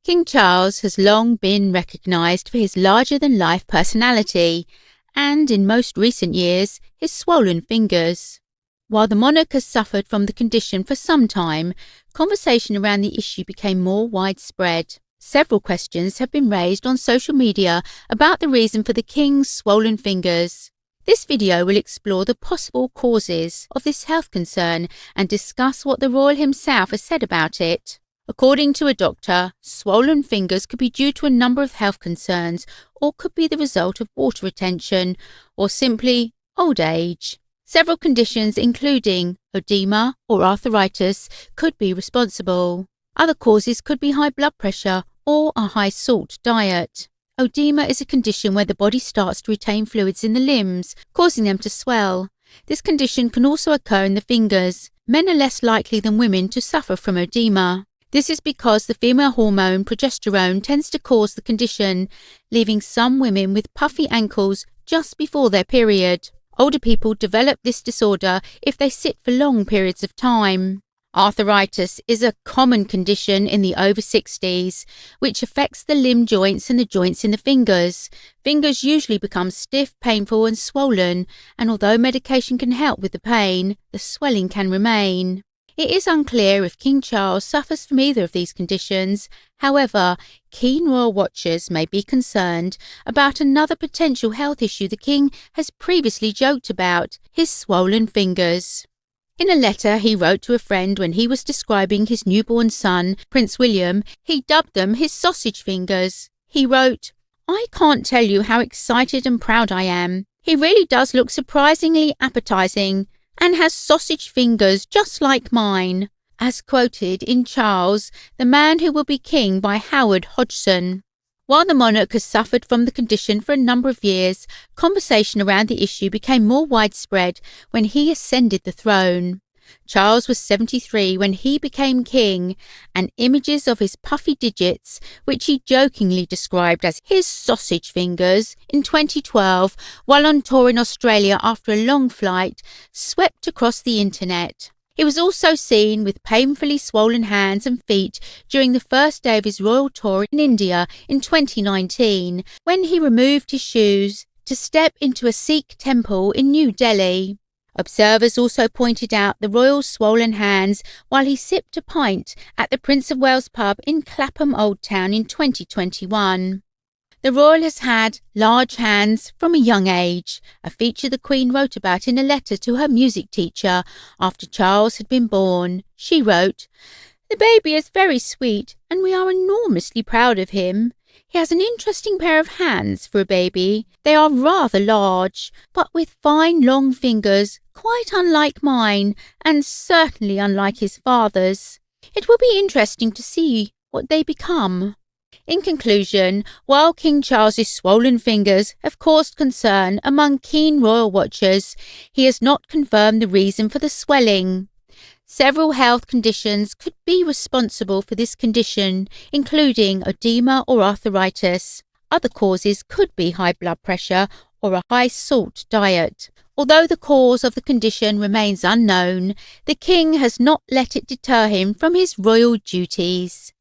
King Charles has long been recognised for his larger-than-life personality and, in most recent years, his swollen fingers. While the monarch has suffered from the condition for some time, conversation around the issue became more widespread. Several questions have been raised on social media about the reason for the king's swollen fingers. This video will explore the possible causes of this health concern and discuss what the royal himself has said about it. According to a doctor, swollen fingers could be due to a number of health concerns or could be the result of water retention or simply old age. Several conditions including edema or arthritis could be responsible. Other causes could be high blood pressure or a high salt diet. Edema is a condition where the body starts to retain fluids in the limbs, causing them to swell. This condition can also occur in the fingers. Men are less likely than women to suffer from edema. This is because the female hormone progesterone tends to cause the condition, leaving some women with puffy ankles just before their period. Older people develop this disorder if they sit for long periods of time. Arthritis is a common condition in the over 60s, which affects the limb joints and the joints in the fingers. Fingers usually become stiff, painful and swollen, and although medication can help with the pain, the swelling can remain. It is unclear if King Charles suffers from either of these conditions. However, keen royal watchers may be concerned about another potential health issue the king has previously joked about: his swollen fingers. In a letter he wrote to a friend when he was describing his newborn son, Prince William, he dubbed them his sausage fingers. He wrote, "I can't tell you how excited and proud I am. He really does look surprisingly appetizing and has sausage fingers just like mine," as quoted in Charles, the Man Who Will Be King by Howard Hodgson. While the monarch has suffered from the condition for a number of years, conversation around the issue became more widespread when he ascended the throne. Charles was 73 when he became king, and images of his puffy digits, which he jokingly described as his sausage fingers, in 2012, while on tour in Australia after a long flight, swept across the internet. He was also seen with painfully swollen hands and feet during the first day of his royal tour in India in 2019, when he removed his shoes to step into a Sikh temple in New Delhi. Observers also pointed out the royal's swollen hands while he sipped a pint at the Prince of Wales pub in Clapham Old Town in 2021. The royal has had large hands from a young age, a feature the Queen wrote about in a letter to her music teacher after Charles had been born. She wrote, "The baby is very sweet and we are enormously proud of him. He has an interesting pair of hands for a baby. They are rather large, but with fine long fingers, quite unlike mine, and certainly unlike his father's. It will be interesting to see what they become." In conclusion, while King Charles's swollen fingers have caused concern among keen royal watchers, he has not confirmed the reason for the swelling. Several health conditions could be responsible for this condition, including edema or arthritis. Other causes could be high blood pressure or a high salt diet. Although the cause of the condition remains unknown, the king has not let it deter him from his royal duties.